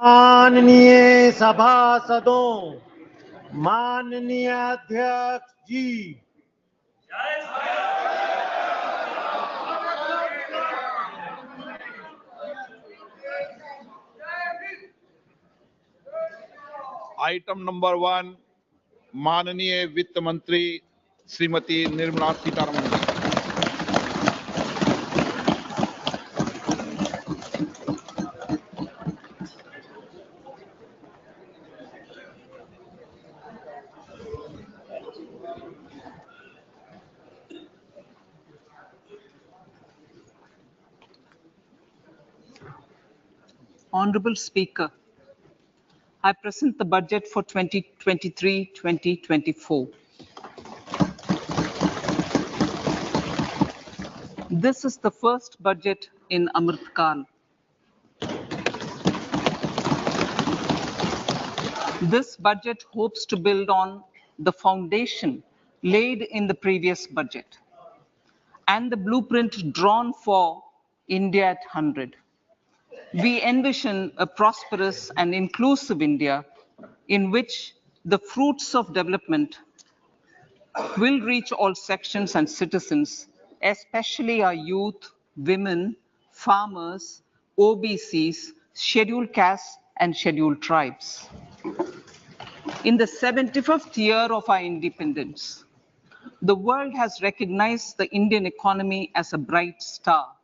माननीय सभासदों, माननीय अध्यक्ष जी, आइटम नंबर 1 माननीय वित्त मंत्री Shrimati Nirmala Sitharaman ji. Honorable Speaker, I present the budget for 2023-2024. This is the first budget in Amrit Kal. This budget hopes to build on the foundation laid in the previous budget and the blueprint drawn for India at 100. We envision a prosperous and inclusive India in which the fruits of development will reach all sections and citizens, especially our youth, women, farmers, OBCs, scheduled castes, and scheduled tribes. In the 75th year of our independence, the world has recognized the Indian economy as a bright star.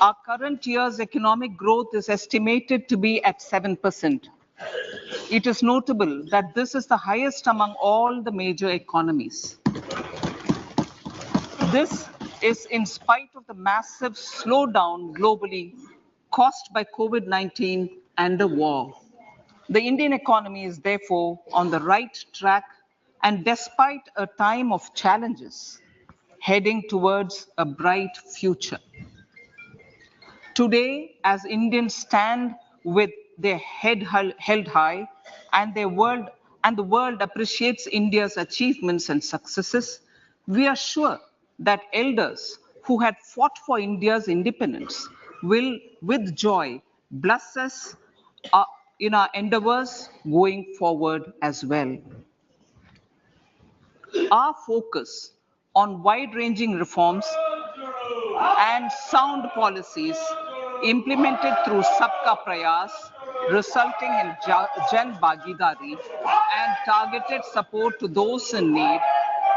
Our current year's economic growth is estimated to be at 7%. It is notable that this is the highest among all the major economies. This is in spite of the massive slowdown globally caused by COVID-19 and the war. The Indian economy is therefore on the right track, and despite a time of challenges, heading towards a bright future. Today, as Indians stand with their head held high and the world appreciates India's achievements and successes, we are sure that elders who had fought for India's independence will, with joy, bless us in our endeavors going forward as well. Our focus on wide-ranging reforms and sound policies implemented through Sabka Prayas, resulting in Jan Bhagidari and targeted support to those in need,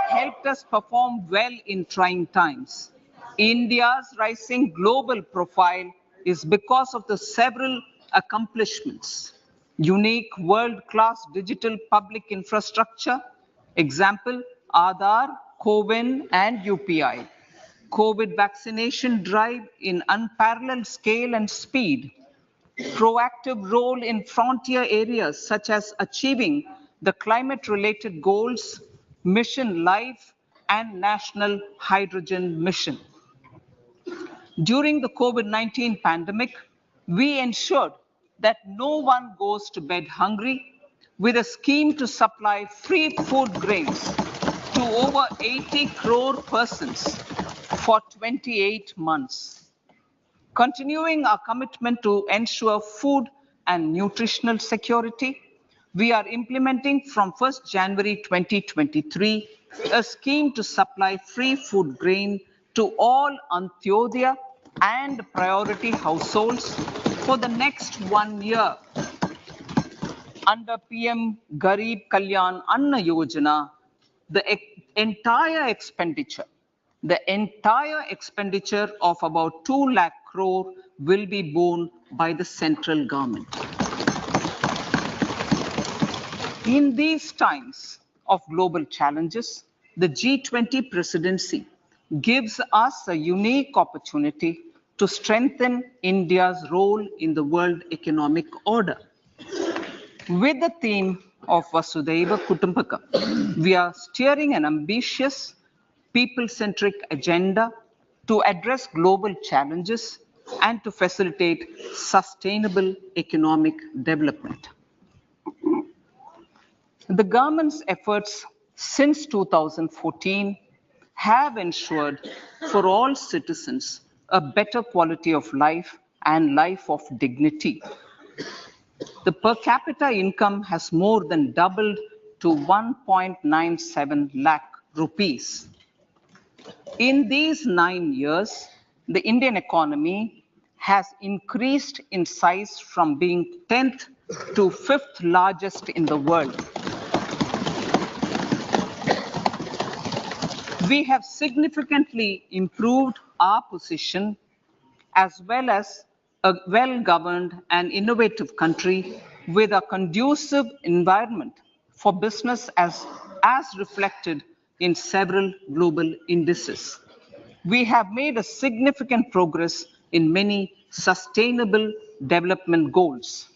helped us perform well in trying times. India's rising global profile is because of the several accomplishments. Unique world-class digital public infrastructure, example, Aadhaar, CoWIN, and UPI. COVID vaccination drive in unparalleled scale and speed. Proactive role in frontier areas such as achieving the climate-related goals, Mission Life, and National Hydrogen Mission. During the COVID-19 pandemic, we ensured that no one goes to bed hungry with a scheme to supply free food grains to over 80 crore persons for 28 months. Continuing our commitment to ensure food and nutritional security, we are implementing from 1st January 2023 a scheme to supply free food grain to all Antyodaya and priority households for the next 1 year. Under PM Garib Kalyan Anna Yojana, the entire expenditure of about 2 lakh crore will be borne by the central government. In these times of global challenges, the G20 presidency gives us a unique opportunity to strengthen India's role in the world economic order. With the theme of Vasudhaiva Kutumbakam, we are steering an ambitious, people-centric agenda to address global challenges and to facilitate sustainable economic development. The government's efforts since 2014 have ensured for all citizens a better quality of life and life of dignity. The per capita income has more than doubled to 1.97 lakh rupees. In these 9 years, the Indian economy has increased in size from being 10th to 5th largest in the world. We have significantly improved our position as well as a well-governed and innovative country with a conducive environment for business as reflected in several global indices. We have made a significant progress in many sustainable development goals.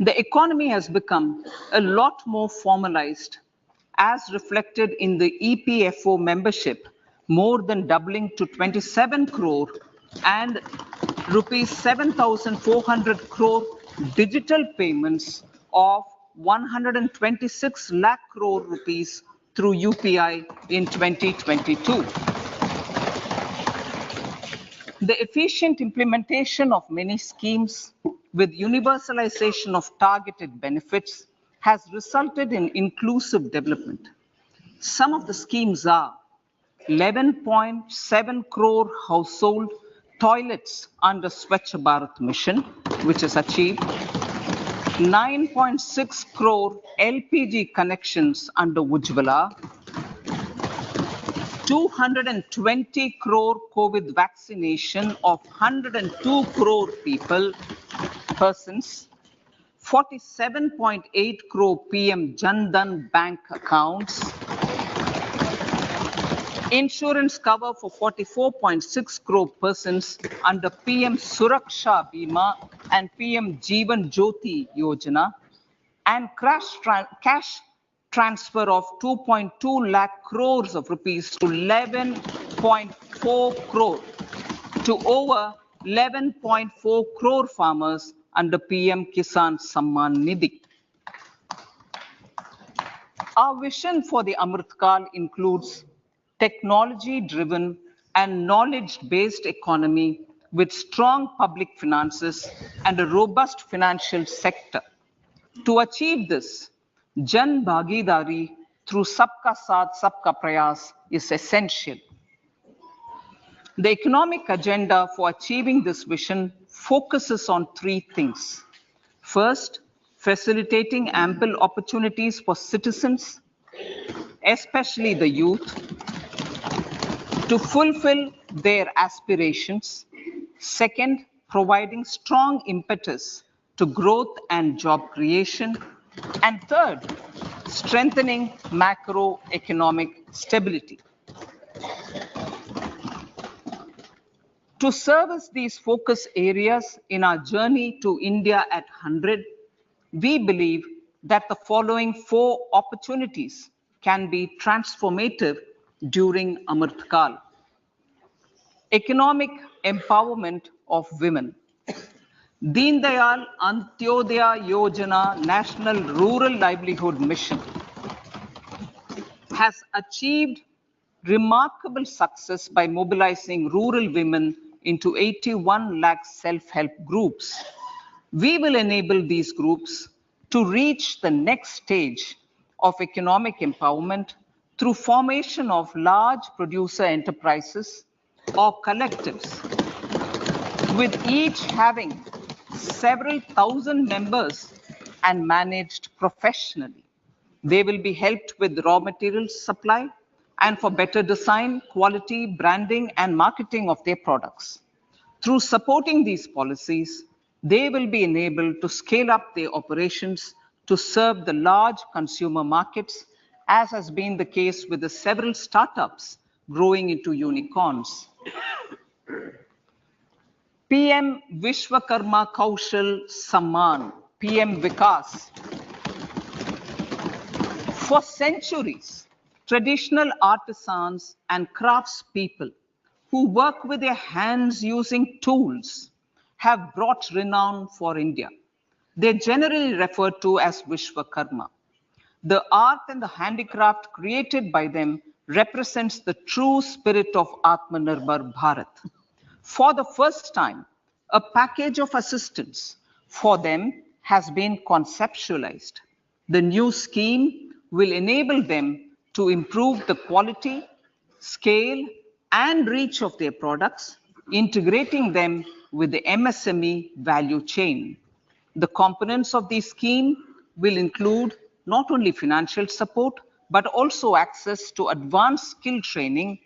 The economy has become a lot more formalized as reflected in the EPFO membership, more than doubling to 27 crore and rupees 7,400 crore digital payments of 126 lakh crore rupees through UPI in 2022. The efficient implementation of many schemes with universalization of targeted benefits has resulted in inclusive development. Some of the schemes are 11.7 crore household toilets under Swachh Bharat mission, which is achieved, 9.6 crore LPG connections under Ujjwala, 220 crore COVID vaccination of 102 crore persons, 47.8 crore PM Jan Dhan bank accounts, insurance cover for 44.6 crore persons under PM Suraksha Bima and PM Jeevan Jyoti Yojana, and cash transfer of 2.2 lakh crores of rupees to 11.4 crore to over 11.4 crore farmers under PM Kisan Samman Nidhi. Our vision for the Amritkal includes technology-driven and knowledge-based economy with strong public finances and a robust financial sector. To achieve this, Jan Bhagidari through Sabka Saath, Sabka Prayas is essential. The economic agenda for achieving this vision focuses on three things. First, facilitating ample opportunities for citizens, especially the youth, to fulfill their aspirations. Second, providing strong impetus to growth and job creation. And third, strengthening macroeconomic stability. To service these focus areas in our journey to India at 100, we believe that the following four opportunities can be transformative during Amritkal. Economic empowerment of women. Deen Dayal Antyodaya Yojana National Rural Livelihood Mission has achieved remarkable success by mobilizing rural women into 81 lakh self-help groups. We will enable these groups to reach the next stage of economic empowerment through formation of large producer enterprises or collectives, with each having several thousand members and managed professionally. They will be helped with raw materials supply and for better design, quality, branding, and marketing of their products. Through supporting these policies, they will be enabled to scale up their operations to serve the large consumer markets, as has been the case with the several startups growing into unicorns. PM Vishwakarma Kaushal Samman, PM Vikas. For centuries, traditional artisans and craftspeople who work with their hands using tools have brought renown for India. They're generally referred to as Vishwakarma. The art and the handicraft created by them represents the true spirit of Atmanirbhar Bharat. For the first time, a package of assistance for them has been conceptualized. The new scheme will enable them to improve the quality, scale, and reach of their products, integrating them with the MSME value chain. The components of the scheme will include not only financial support, but also access to advanced skill training,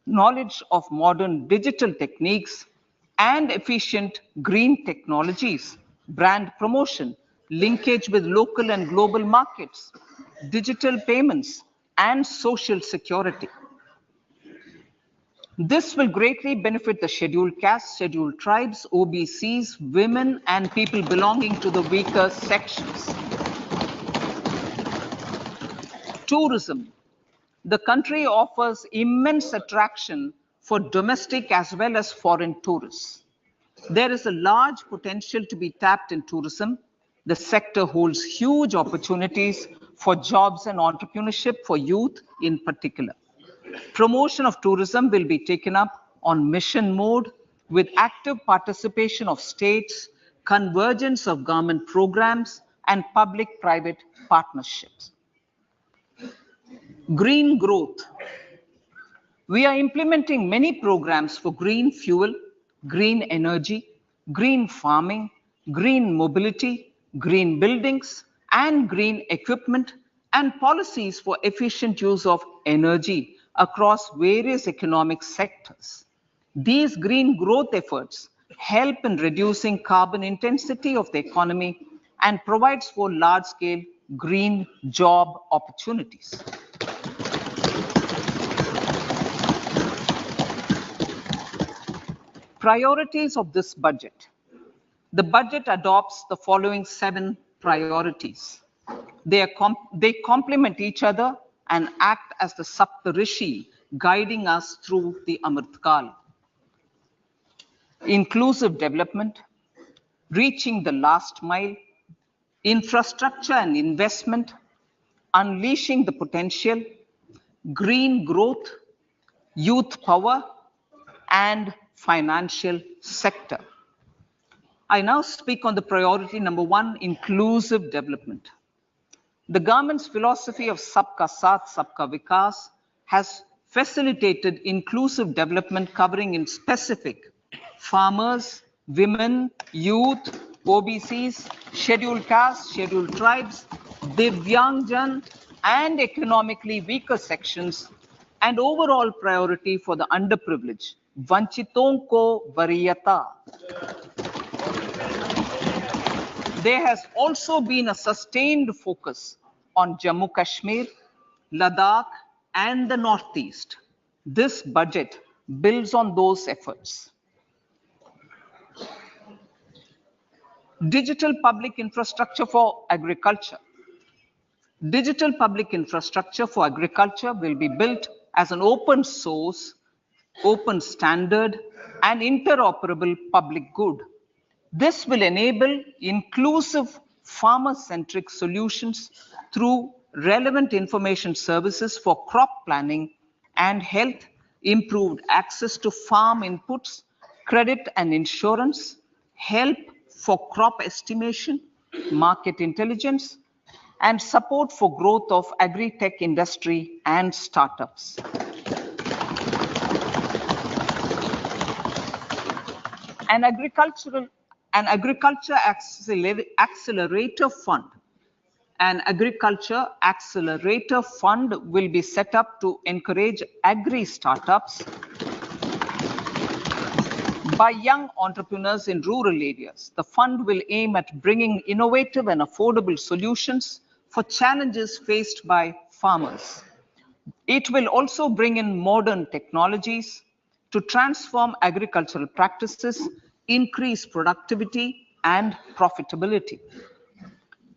knowledge of modern digital techniques, and efficient green technologies, brand promotion, linkage with local and global markets, digital payments, and social security. This will greatly benefit the scheduled castes, scheduled tribes, OBCs, women, and people belonging to the weaker sections. Tourism. The country offers immense attraction for domestic as well as foreign tourists. There is a large potential to be tapped in tourism. The sector holds huge opportunities for jobs and entrepreneurship for youth in particular. Promotion of tourism will be taken up on mission mode with active participation of states, convergence of government programs, and public-private partnerships. Green growth. We are implementing many programs for green fuel, green energy, green farming, green mobility, green buildings, and green equipment, and policies for efficient use of energy across various economic sectors. These green growth efforts help in reducing carbon intensity of the economy and provides for large-scale green job opportunities. Priorities of this budget. The budget adopts the following 7 priorities. They complement each other and act as the Saptarishi guiding us through the Amritkal. Inclusive development, reaching the last mile, infrastructure and investment, unleashing the potential, green growth, youth power, and financial sector. I now speak on the priority number 1, inclusive development. The government's philosophy of Sabka Saath, Sabka Vikas has facilitated inclusive development covering in specific farmers, women, youth, OBCs, scheduled castes, scheduled tribes, Divyangjan, and economically weaker sections, and overall priority for the underprivileged. Vanchiton ko variyata. There has also been a sustained focus on Jammu Kashmir, Ladakh, and the Northeast. This budget builds on those efforts. Digital public infrastructure for agriculture. Digital public infrastructure for agriculture will be built as an open source, open standard, and interoperable public good. This will enable inclusive farmer-centric solutions through relevant information services for crop planning and health, improved access to farm inputs, credit and insurance, help for crop estimation, market intelligence, and support for growth of agri-tech industry and startups. An agriculture accelerator fund. An agriculture accelerator fund will be set up to encourage agri startups by young entrepreneurs in rural areas. The fund will aim at bringing innovative and affordable solutions for challenges faced by farmers. It will also bring in modern technologies to transform agricultural practices, increase productivity and profitability.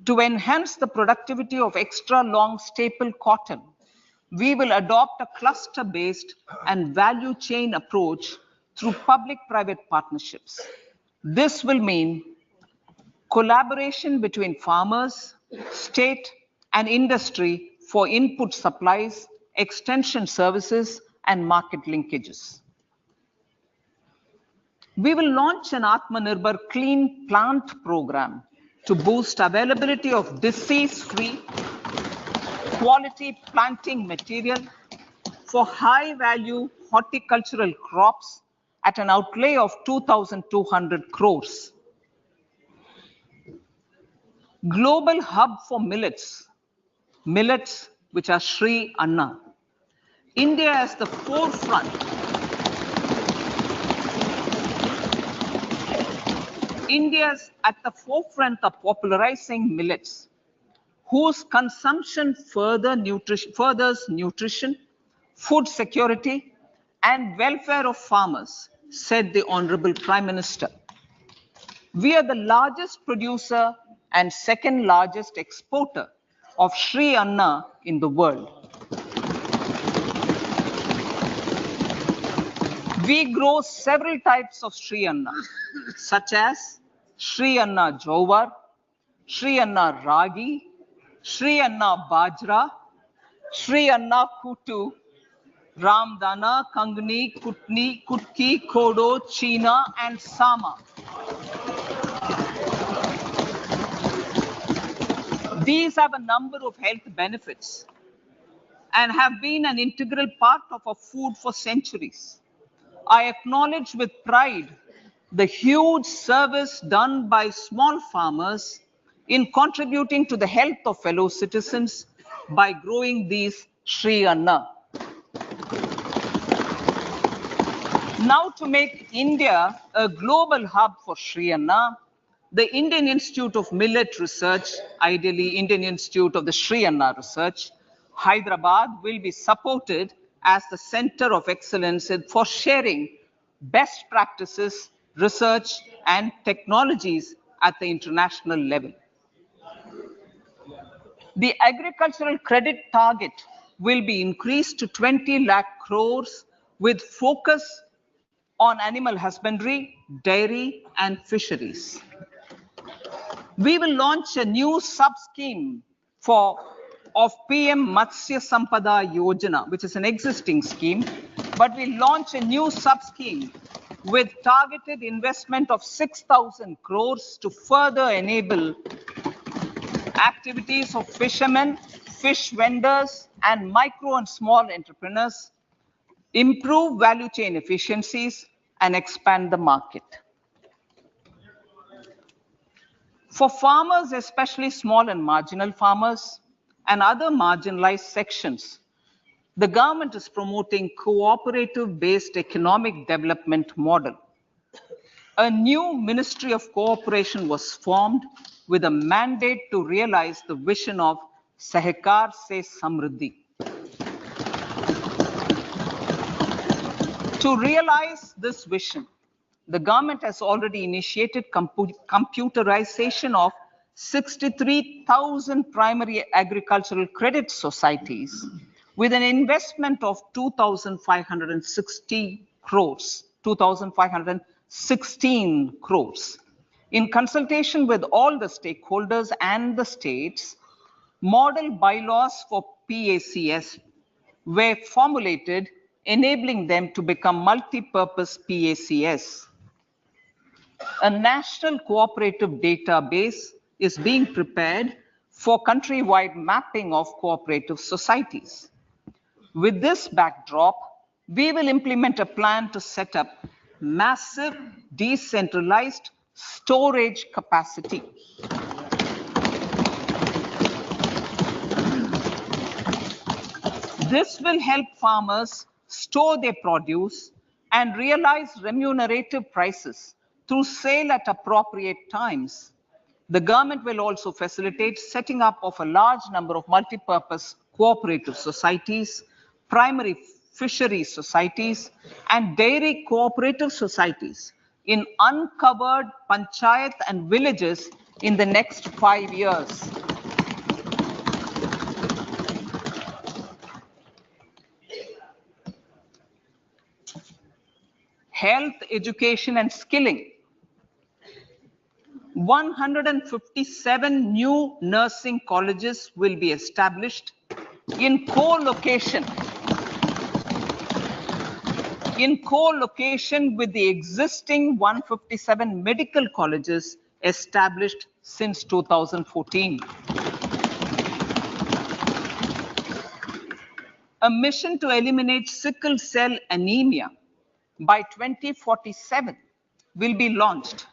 To enhance the productivity of extra long staple cotton, we will adopt a cluster-based and value chain approach through public-private partnerships. This will mean collaboration between farmers, state, and industry for input supplies, extension services, and market linkages. We will launch an Atmanirbhar Clean Plant program to boost availability of disease-free, quality planting material for high-value horticultural crops at an outlay of 2,200 crores. Global hub for millets which are Sri Anna. India is the forefront. India is at the forefront of popularizing millets, whose consumption furthers nutrition, food security, and welfare of farmers, said the Honorable Prime Minister. We are the largest producer and second largest exporter of Sri Anna in the world. We grow several types of Sri Anna, such as Sri Anna Jowar, Sri Anna Ragi, Sri Anna Bajra, Sri Anna Kutu, Ramdana, Kangni, Kutni, Kutki, Kodo, China, and Sama. These have a number of health benefits and have been an integral part of our food for centuries. I acknowledge with pride the huge service done by small farmers in contributing to the health of fellow citizens by growing these Sri Anna. Now, to make India a global hub for Sri Anna, the Indian Institute of Millet Research, ideally Indian Institute of the Sri Anna Research, Hyderabad, will be supported as the center of excellence for sharing best practices, research, and technologies at the international level. The agricultural credit target will be increased to 20 lakh crores with focus on animal husbandry, dairy, and fisheries. We will launch a new sub-scheme of PM Matsya Sampada Yojana, which is an existing scheme, but we launch a new sub-scheme with targeted investment of 6,000 crores to further enable activities of fishermen, fish vendors, and micro and small entrepreneurs, improve value chain efficiencies, and expand the market. For farmers, especially small and marginal farmers and other marginalized sections, the government is promoting cooperative-based economic development model. A new Ministry of Cooperation was formed with a mandate to realize the vision of Sahkar Se Samriddhi. To realize this vision, the government has already initiated computerization of 63,000 primary agricultural credit societies with an investment of 2,516 crores. In consultation with all the stakeholders and the states, model bylaws for PACS were formulated, enabling them to become multi-purpose PACS. A national cooperative database is being prepared for countrywide mapping of cooperative societies. With this backdrop, we will implement a plan to set up massive decentralized storage capacity. This will help farmers store their produce and realize remunerative prices through sale at appropriate times. The government will also facilitate setting up of a large number of multi-purpose cooperative societies, primary fisheries societies, and dairy cooperative societies in uncovered panchayat and villages in the next 5 years. Health, education, and skilling. 157 new nursing colleges will be established in co-location with the existing 157 medical colleges established since 2014. A mission to eliminate sickle cell anemia by 2047 will be launched.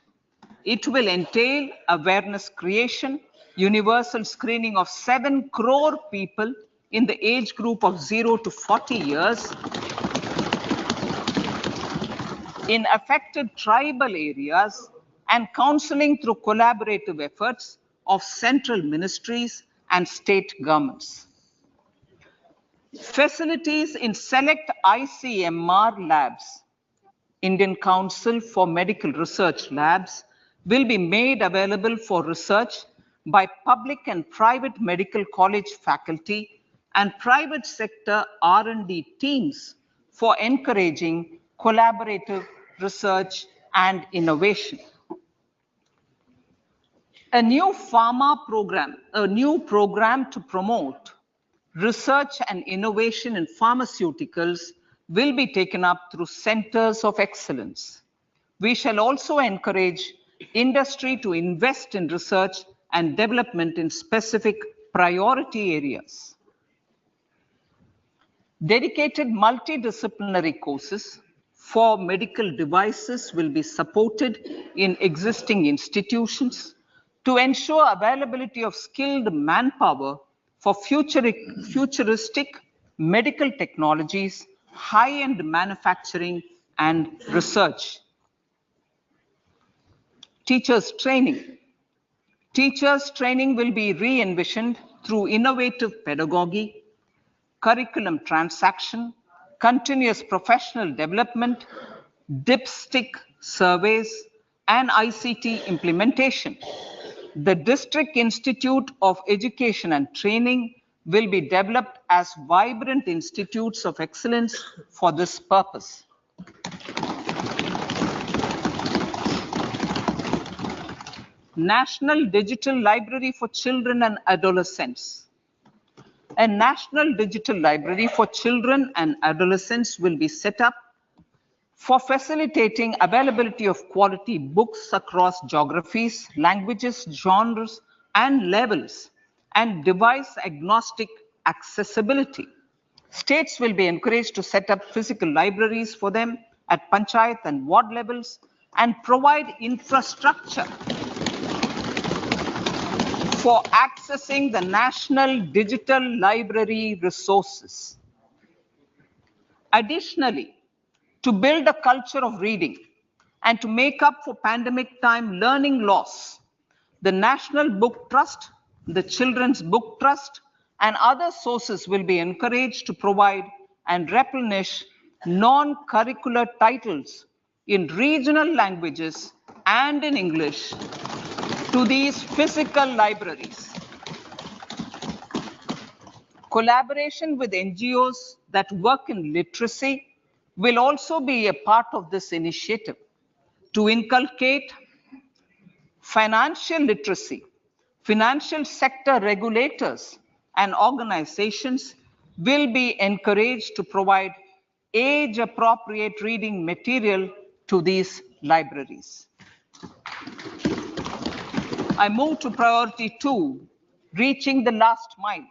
It will entail awareness creation, universal screening of 7 crore people in the age group of 0 to 40 years in affected tribal areas, and counseling through collaborative efforts of central ministries and state governments. Facilities in select ICMR labs, Indian Council for Medical Research Labs, will be made available for research by public and private medical college faculty and private sector R&D teams for encouraging collaborative research and innovation. A new program to promote research and innovation in pharmaceuticals will be taken up through centers of excellence. We shall also encourage industry to invest in research and development in specific priority areas. Dedicated multidisciplinary courses for medical devices will be supported in existing institutions to ensure availability of skilled manpower for futuristic medical technologies, high-end manufacturing, and research. Teachers training. Teachers training will be re-envisioned through innovative pedagogy, curriculum transaction, continuous professional development, dipstick surveys, and ICT implementation. The District Institute of Education and Training will be developed as vibrant institutes of excellence for this purpose. National Digital Library for Children and Adolescents. A National Digital Library for Children and Adolescents will be set up for facilitating availability of quality books across geographies, languages, genres, and levels, and device-agnostic accessibility. States will be encouraged to set up physical libraries for them at panchayat and ward levels and provide infrastructure for accessing the National Digital Library resources. Additionally, to build a culture of reading and to make up for pandemic time learning loss, the National Book Trust, the Children's Book Trust, and other sources will be encouraged to provide and replenish non-curricular titles in regional languages and in English to these physical libraries. Collaboration with NGOs that work in literacy will also be a part of this initiative. To inculcate financial literacy, financial sector regulators and organizations will be encouraged to provide age-appropriate reading material to these libraries. I move to priority 2, reaching the last mile.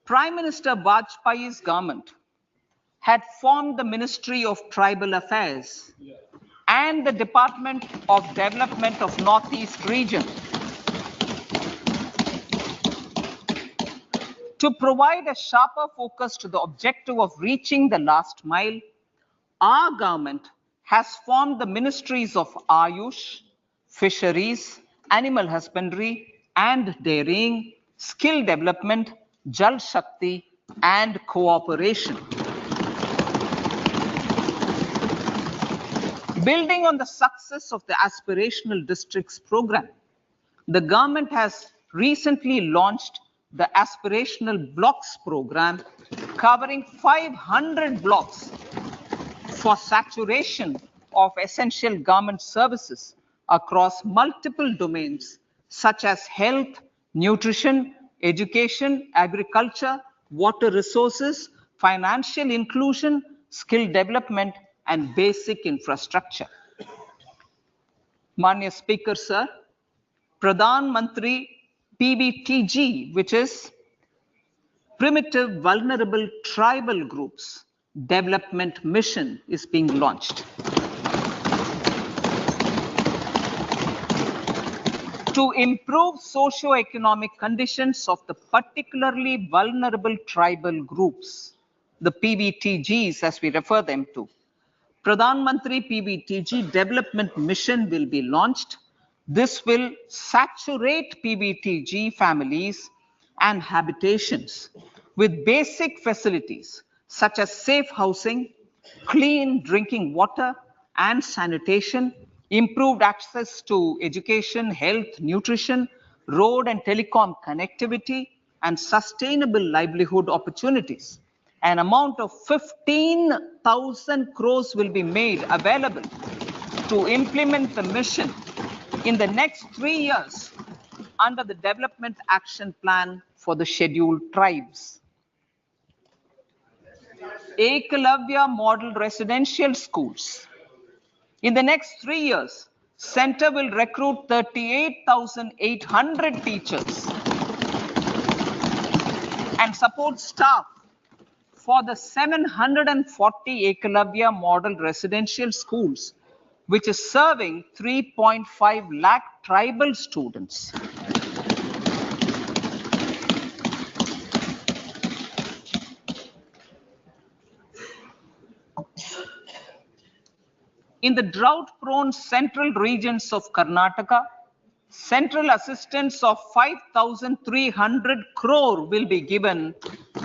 Prime Minister Vajpayee's government had formed the Ministry of Tribal Affairs and the Department of Development of Northeast Region to provide a sharper focus to the objective of reaching the last mile. Our government has formed the ministries of Ayush, Fisheries, Animal Husbandry and Dairying, Skill Development, Jal Shakti, and Cooperation. Building on the success of the Aspirational Districts program, the government has recently launched the Aspirational Blocks program, covering 500 blocks for saturation of essential government services across multiple domains such as health, nutrition, education, agriculture, water resources, financial inclusion, skill development, and basic infrastructure. Manya Speaker, sir, Pradhan Mantri PBTG, which is Primitive Vulnerable Tribal Groups Development Mission, is being launched. To improve socio-economic conditions of the particularly vulnerable tribal groups, the PBTGs as we refer them to, Pradhan Mantri PBTG Development Mission will be launched. This will saturate PBTG families and habitations with basic facilities such as safe housing, clean drinking water and sanitation, improved access to education, health, nutrition, road and telecom connectivity, and sustainable livelihood opportunities. An amount of 15,000 crores will be made available to implement the mission in the next 3 years under the Development Action Plan for the Scheduled Tribes. Ekalavya Model Residential Schools. In the next 3 years, Center will recruit 38,800 teachers and support staff for the 740 Ekalavya Model Residential Schools, which is serving 3.5 lakh tribal students. In the drought-prone central regions of Karnataka, central assistance of 5,300 crore will be given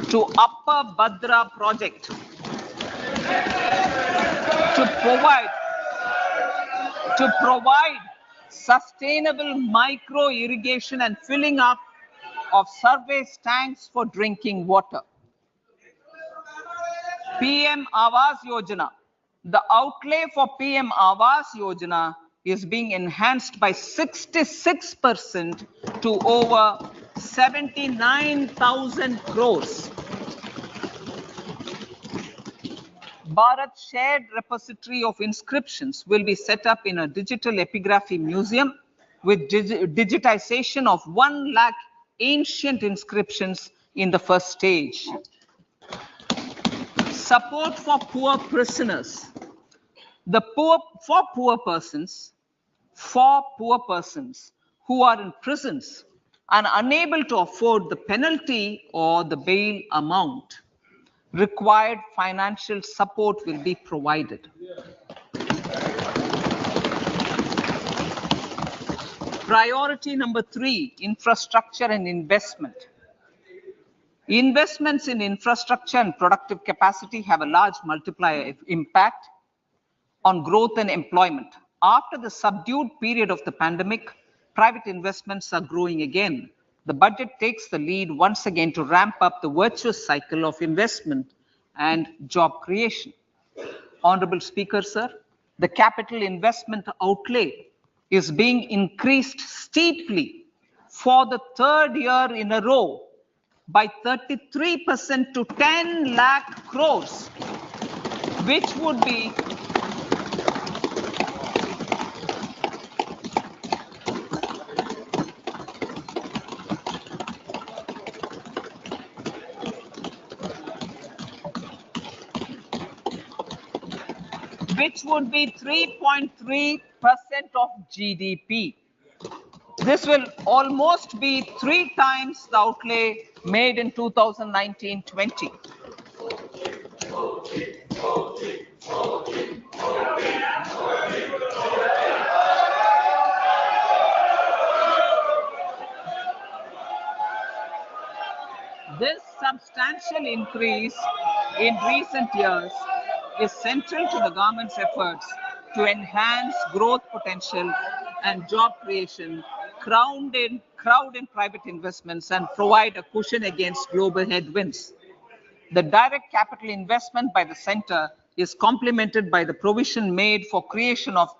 to Upper Bhadra project to provide sustainable micro irrigation and filling up of surface tanks for drinking water. PM Awas Yojana. The outlay for PM Awas Yojana is being enhanced by 66% to over 79,000 crores. Bharat Shared Repository of Inscriptions will be set up in a digital epigraphy museum with digitization of 1 lakh ancient inscriptions in the first stage. Support for poor prisoners. For poor persons who are in prisons and unable to afford the penalty or the bail amount, required financial support will be provided. Priority number 3, infrastructure and investment. Investments in infrastructure and productive capacity have a large multiplier impact on growth and employment. After the subdued period of the pandemic, private investments are growing again. The budget takes the lead once again to ramp up the virtuous cycle of investment and job creation. Honorable Speaker, sir, the capital investment outlay is being increased steeply for the 3rd year in a row by 33% to 10 lakh crores, which would be which would be 3.3% of GDP. This will almost be 3 times the outlay made in 2019-20. This substantial increase in recent years is central to the government's efforts to enhance growth potential and job creation, crowd in private investments, and provide a cushion against global headwinds. The direct capital investment by the center is complemented by the provision made for creation of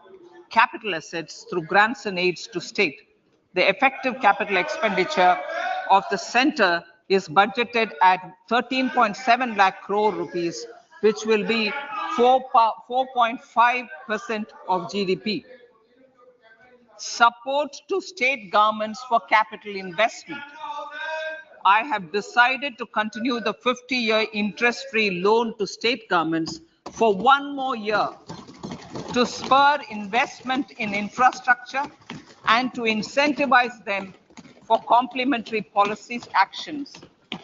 capital assets through grants and aids to state. The effective capital expenditure of the center is budgeted at 13.7 lakh crore rupees, which will be 4.5% of GDP. Support to state governments for capital investment. I have decided to continue the 50-year interest-free loan to state governments for one more year to spur investment in infrastructure and to incentivize them for complementary policies actions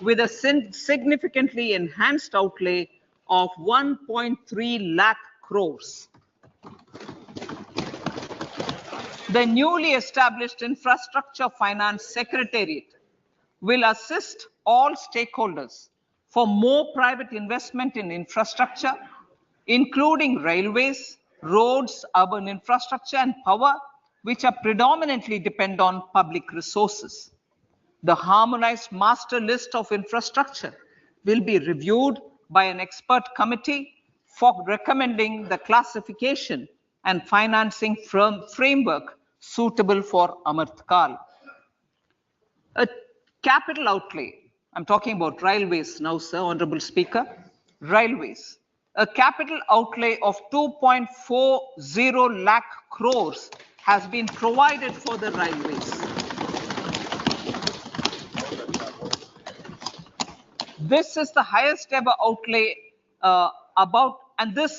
with a significantly enhanced outlay of 1.3 lakh crores. The newly established Infrastructure Finance Secretariat will assist all stakeholders for more private investment in infrastructure, including railways, roads, urban infrastructure, and power, which are predominantly depend on public resources. The harmonized master list of infrastructure will be reviewed by an expert committee for recommending the classification and financing framework suitable for Amartkal. A capital outlay, I'm talking about railways now, sir, Honorable Speaker. Railways. A capital outlay of 2.40 lakh crores has been provided for the railways. This is the highest ever outlay and this